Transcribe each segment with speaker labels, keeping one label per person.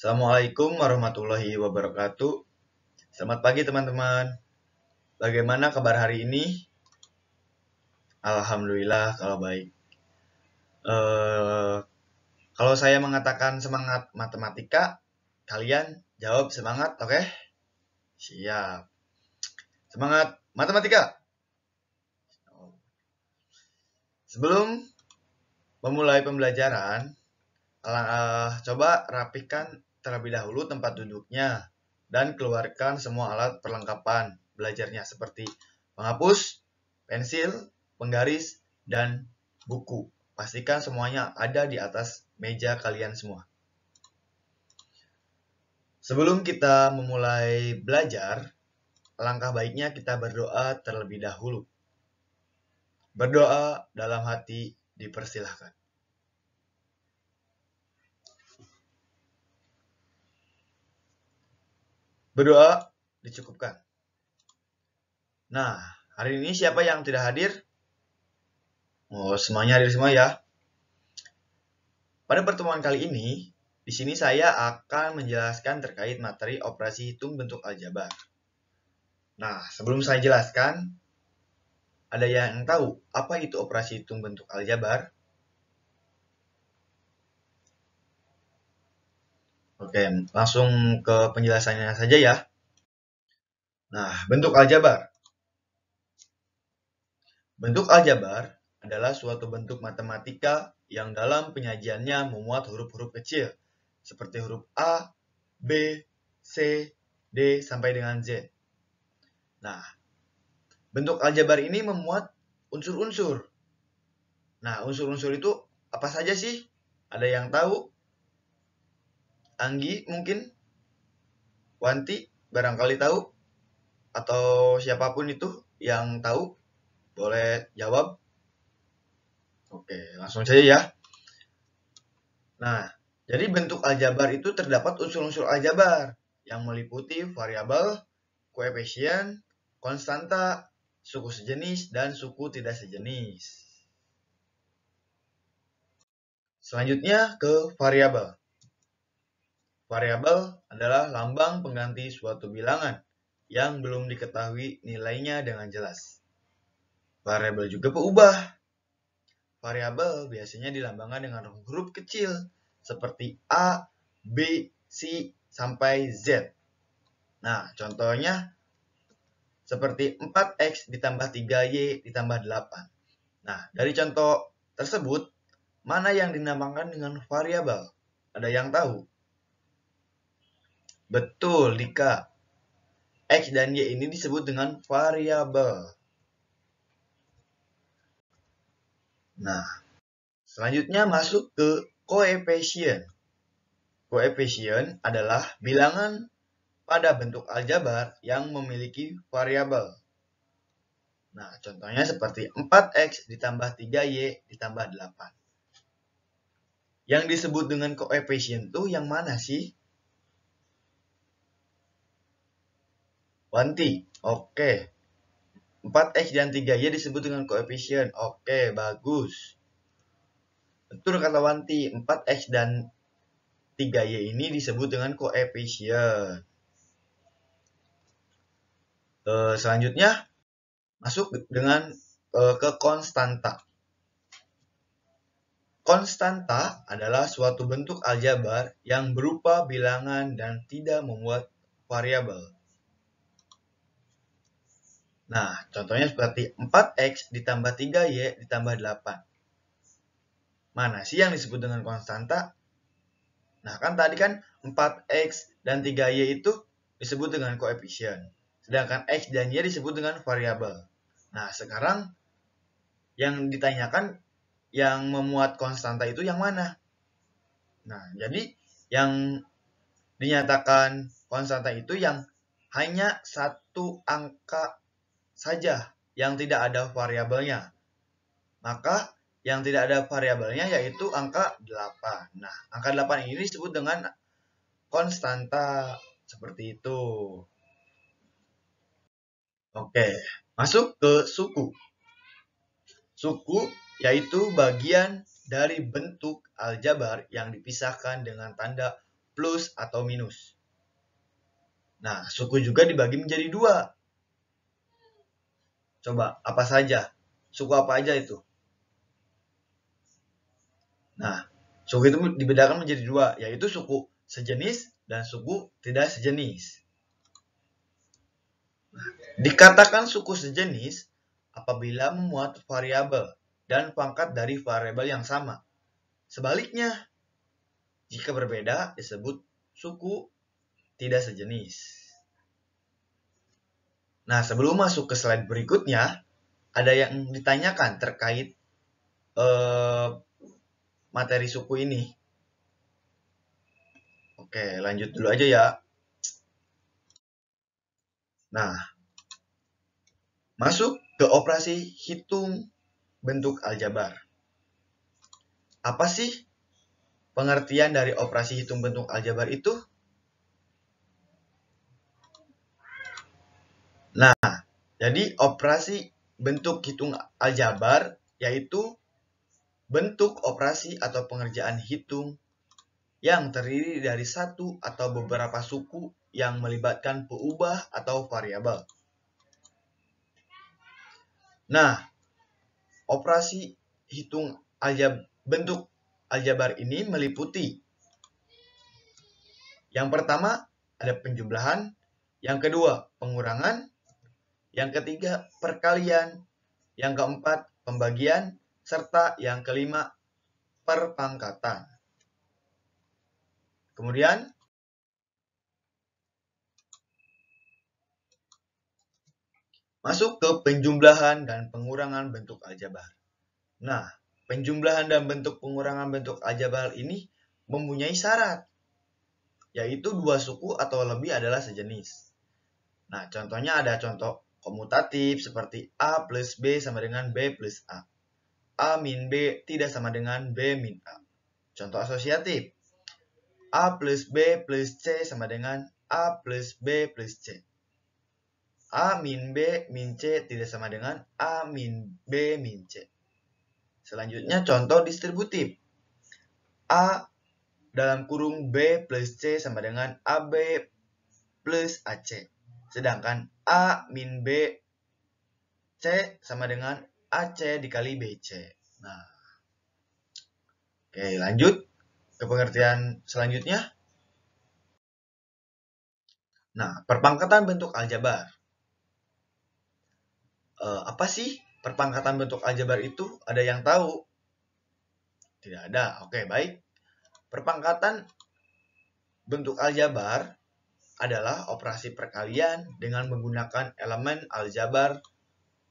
Speaker 1: Assalamualaikum warahmatullahi wabarakatuh. Selamat pagi teman-teman. Bagaimana kabar hari ini? Alhamdulillah kalau baik. Kalau saya mengatakan semangat matematika, kalian jawab semangat, oke? Siap. Semangat matematika. Sebelum memulai pembelajaran, coba rapikan terlebih dahulu tempat duduknya dan keluarkan semua alat perlengkapan belajarnya seperti penghapus, pensil, penggaris, dan buku. Pastikan semuanya ada di atas meja kalian semua. Sebelum kita memulai belajar, alangkah baiknya kita berdoa terlebih dahulu. Berdoa dalam hati dipersilahkan. Berdoa dicukupkan. Nah, hari ini siapa yang tidak hadir? Oh, semuanya hadir semua ya. Pada pertemuan kali ini, di sini saya akan menjelaskan terkait materi operasi hitung bentuk aljabar. Nah, sebelum saya jelaskan, ada yang tahu apa itu operasi hitung bentuk aljabar? Oke, langsung ke penjelasannya saja ya. Nah, bentuk aljabar. Bentuk aljabar adalah suatu bentuk matematika yang dalam penyajiannya memuat huruf-huruf kecil, seperti huruf A, B, C, D, sampai dengan Z. Nah, bentuk aljabar ini memuat unsur-unsur. Nah, unsur-unsur itu apa saja sih? Ada yang tahu? Anggi mungkin? Wanti barangkali tahu? Atau siapapun itu yang tahu? Boleh jawab? Oke, langsung saja ya. Nah, jadi bentuk aljabar itu terdapat unsur-unsur aljabar yang meliputi variabel, koefisien, konstanta, suku sejenis, dan suku tidak sejenis. Selanjutnya ke variabel. Variabel adalah lambang pengganti suatu bilangan yang belum diketahui nilainya dengan jelas. Variabel juga berubah. Variabel biasanya dilambangkan dengan huruf kecil seperti A, B, C, sampai Z. Nah, contohnya seperti 4X ditambah 3Y ditambah 8. Nah, dari contoh tersebut, mana yang dinamakan dengan variabel? Ada yang tahu? Betul, Dika. X dan Y ini disebut dengan variabel. Nah, selanjutnya masuk ke koefisien. Koefisien adalah bilangan pada bentuk aljabar yang memiliki variabel. Nah, contohnya seperti 4X ditambah 3Y ditambah 8. Yang disebut dengan koefisien itu yang mana sih? Wanti, oke. 4X dan 3Y disebut dengan koefisien. Oke, bagus. Betul kata Wanti, 4X dan 3Y ini disebut dengan koefisien. Selanjutnya, masuk dengan ke konstanta. Konstanta adalah suatu bentuk aljabar yang berupa bilangan dan tidak memuat variabel. Nah, contohnya seperti 4X ditambah 3Y ditambah 8. Mana sih yang disebut dengan konstanta? Nah, kan tadi kan 4X dan 3Y itu disebut dengan koefisien. Sedangkan X dan Y disebut dengan variabel. Nah, sekarang yang ditanyakan yang memuat konstanta itu yang mana? Nah, jadi yang dinyatakan konstanta itu yang hanya satu angka saja yang tidak ada variabelnya. Maka yang tidak ada variabelnya yaitu angka 8. Nah, angka 8 ini disebut dengan konstanta. Seperti itu. Oke, masuk ke suku. Suku yaitu bagian dari bentuk aljabar yang dipisahkan dengan tanda plus atau minus. Nah, suku juga dibagi menjadi dua. Coba, apa saja? Suku apa aja itu? Nah, suku itu dibedakan menjadi dua, yaitu suku sejenis dan suku tidak sejenis. Dikatakan suku sejenis apabila memuat variabel dan pangkat dari variabel yang sama. Sebaliknya, jika berbeda disebut suku tidak sejenis. Nah, sebelum masuk ke slide berikutnya, ada yang ditanyakan terkait materi suku ini. Oke, lanjut dulu aja ya. Nah, masuk ke operasi hitung bentuk aljabar. Apa sih pengertian dari operasi hitung bentuk aljabar itu? Nah, jadi operasi bentuk hitung aljabar yaitu bentuk operasi atau pengerjaan hitung yang terdiri dari satu atau beberapa suku yang melibatkan peubah atau variabel. Nah, operasi hitung bentuk aljabar ini meliputi yang pertama ada penjumlahan, yang kedua pengurangan, yang ketiga perkalian, yang keempat pembagian, serta yang kelima perpangkatan. Kemudian masuk ke penjumlahan dan pengurangan bentuk aljabar. Nah, penjumlahan dan bentuk pengurangan bentuk aljabar ini mempunyai syarat, yaitu dua suku atau lebih adalah sejenis. Nah, contohnya ada contoh komutatif seperti A plus B sama dengan B plus A. A min B tidak sama dengan B min A. Contoh asosiatif. A plus B plus C sama dengan A plus B plus C. A min B min C tidak sama dengan A min B min C. Selanjutnya contoh distributif. A dalam kurung B plus C sama dengan AB plus AC. Sedangkan A min B C sama dengan AC dikali BC. Nah, oke, lanjut ke pengertian selanjutnya. Nah, perpangkatan bentuk aljabar. Apa sih perpangkatan bentuk aljabar itu? Ada yang tahu? Tidak ada. Oke, baik. Perpangkatan bentuk aljabar adalah operasi perkalian dengan menggunakan elemen aljabar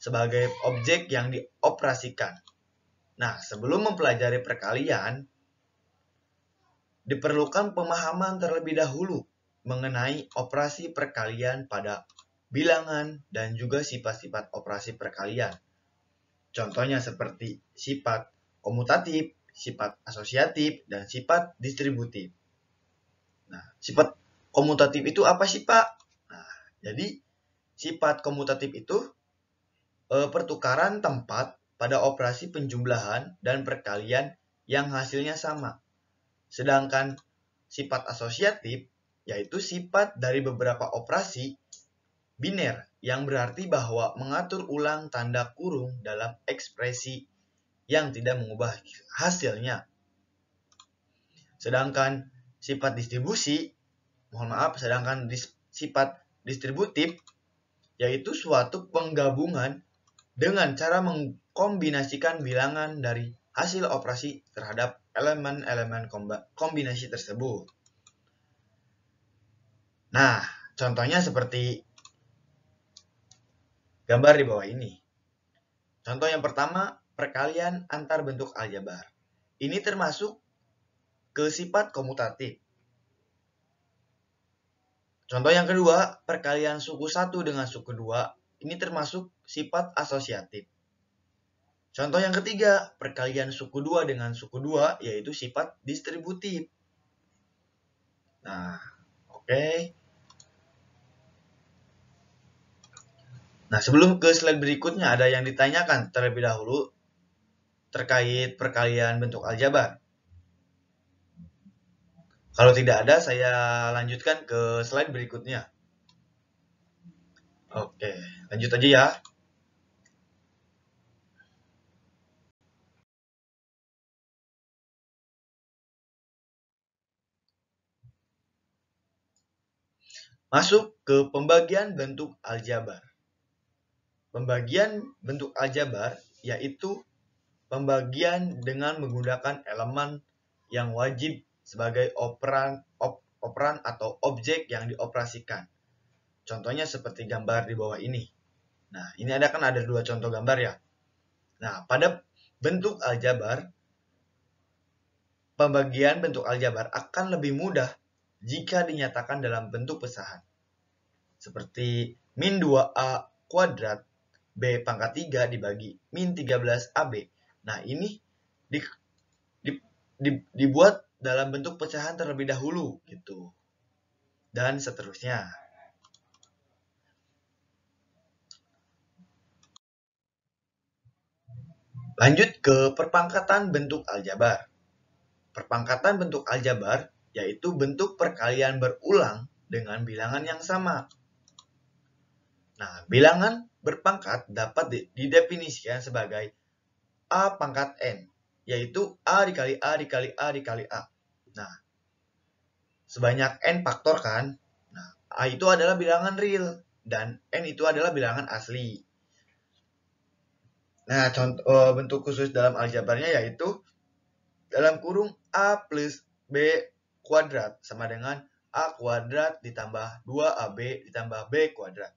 Speaker 1: sebagai objek yang dioperasikan. Nah, sebelum mempelajari perkalian, diperlukan pemahaman terlebih dahulu mengenai operasi perkalian pada bilangan dan juga sifat-sifat operasi perkalian. Contohnya seperti sifat komutatif, sifat asosiatif, dan sifat distributif. Nah, sifat komutatif itu apa sih, Pak? Nah, jadi sifat komutatif itu pertukaran tempat pada operasi penjumlahan dan perkalian yang hasilnya sama. Sedangkan sifat asosiatif yaitu sifat dari beberapa operasi biner yang berarti bahwa mengatur ulang tanda kurung dalam ekspresi yang tidak mengubah hasilnya. Sedangkan sifat distribusi, sifat distributif yaitu suatu penggabungan dengan cara mengkombinasikan bilangan dari hasil operasi terhadap elemen-elemen kombinasi tersebut. Nah, contohnya seperti gambar di bawah ini. Contoh yang pertama, perkalian antar bentuk aljabar. Ini termasuk ke sifat komutatif. Contoh yang kedua, perkalian suku 1 dengan suku 2. Ini termasuk sifat asosiatif. Contoh yang ketiga, perkalian suku 2 dengan suku 2, yaitu sifat distributif. Nah, oke. Nah, sebelum ke slide berikutnya, ada yang ditanyakan terlebih dahulu terkait perkalian bentuk aljabar. Kalau tidak ada, saya lanjutkan ke slide berikutnya. Oke, lanjut aja ya. Masuk ke pembagian bentuk aljabar. Pembagian bentuk aljabar yaitu pembagian dengan menggunakan elemen yang wajib sebagai operan atau objek yang dioperasikan. Contohnya seperti gambar di bawah ini. Nah, ini ada dua contoh gambar ya. Nah, pada bentuk aljabar, pembagian bentuk aljabar akan lebih mudah jika dinyatakan dalam bentuk pecahan. Seperti min 2a kuadrat B pangkat 3 dibagi min 13AB. Nah, ini dibuat dalam bentuk pecahan terlebih dahulu gitu. Dan seterusnya. Lanjut ke perpangkatan bentuk aljabar. Perpangkatan bentuk aljabar yaitu bentuk perkalian berulang dengan bilangan yang sama. Nah, bilangan berpangkat dapat didefinisikan sebagai A pangkat N, yaitu A dikali A dikali A dikali A. Nah, sebanyak N faktor kan? Nah, A itu adalah bilangan real, dan N itu adalah bilangan asli. Nah, contoh bentuk khusus dalam aljabarnya yaitu dalam kurung A plus B kuadrat sama dengan A kuadrat ditambah 2AB ditambah B kuadrat.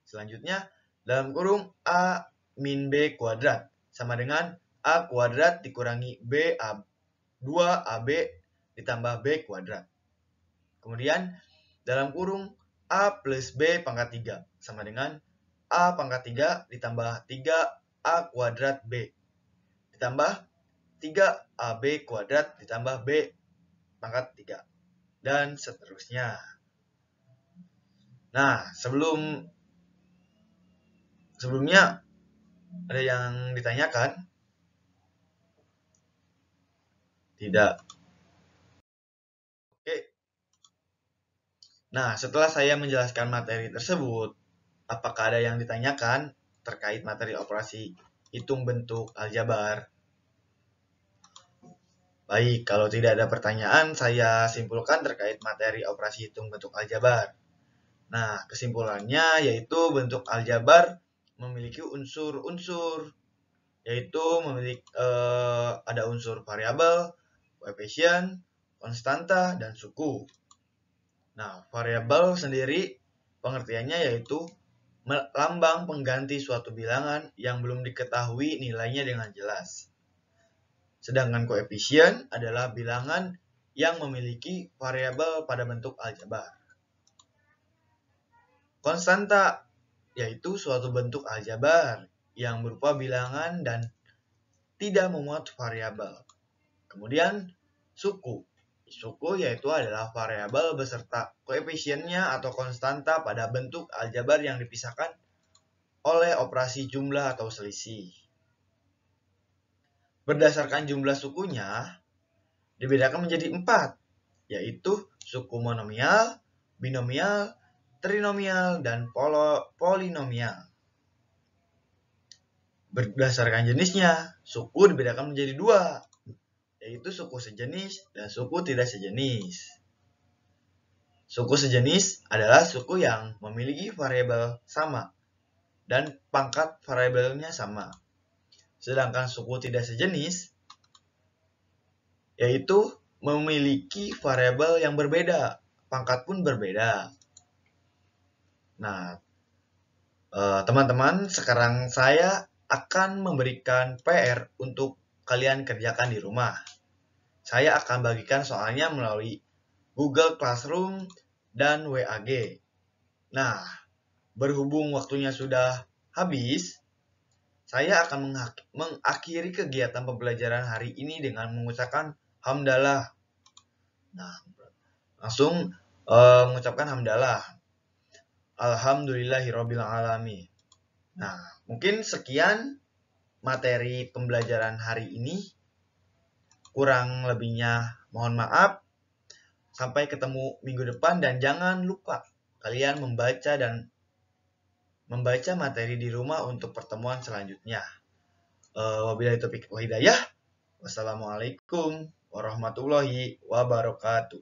Speaker 1: Selanjutnya, dalam kurung A min B kuadrat sama dengan A kuadrat dikurangi 2AB ditambah B kuadrat. Kemudian, dalam kurung A plus B pangkat 3 sama dengan A pangkat 3 ditambah 3A kuadrat B ditambah 3AB kuadrat ditambah B pangkat 3. Dan seterusnya. Nah, sebelumnya ada yang ditanyakan? Tidak. Oke. Nah, setelah saya menjelaskan materi tersebut, apakah ada yang ditanyakan terkait materi operasi hitung bentuk aljabar? Baik, kalau tidak ada pertanyaan, saya simpulkan terkait materi operasi hitung bentuk aljabar. Nah, kesimpulannya yaitu bentuk aljabar memiliki unsur-unsur, yaitu ada unsur variabel, koefisien, konstanta, dan suku. Nah, variabel sendiri pengertiannya yaitu lambang pengganti suatu bilangan yang belum diketahui nilainya dengan jelas. Sedangkan koefisien adalah bilangan yang memiliki variabel pada bentuk aljabar. Konstanta yaitu suatu bentuk aljabar yang berupa bilangan dan tidak memuat variabel. Kemudian suku. Suku yaitu adalah variabel beserta koefisiennya atau konstanta pada bentuk aljabar yang dipisahkan oleh operasi jumlah atau selisih. Berdasarkan jumlah sukunya, dibedakan menjadi 4, yaitu suku monomial, binomial, trinomial, dan polinomial. Berdasarkan jenisnya, suku dibedakan menjadi 2, yaitu suku sejenis dan suku tidak sejenis. Suku sejenis adalah suku yang memiliki variabel sama dan pangkat variabelnya sama. Sedangkan suku tidak sejenis yaitu memiliki variabel yang berbeda, pangkat pun berbeda. Nah, teman-teman, sekarang saya akan memberikan PR untuk kalian kerjakan di rumah. Saya akan bagikan soalnya melalui Google Classroom dan WAG. Nah, berhubung waktunya sudah habis, saya akan mengakhiri kegiatan pembelajaran hari ini dengan mengucapkan hamdalah. Nah, langsung mengucapkan hamdalah. Alhamdulillahirabbil alamin. Nah, mungkin sekian materi pembelajaran hari ini. Kurang lebihnya mohon maaf. Sampai ketemu minggu depan dan jangan lupa kalian membaca materi di rumah untuk pertemuan selanjutnya. Wabillahi taufiq wal hidayah. Wassalamualaikum warahmatullahi wabarakatuh.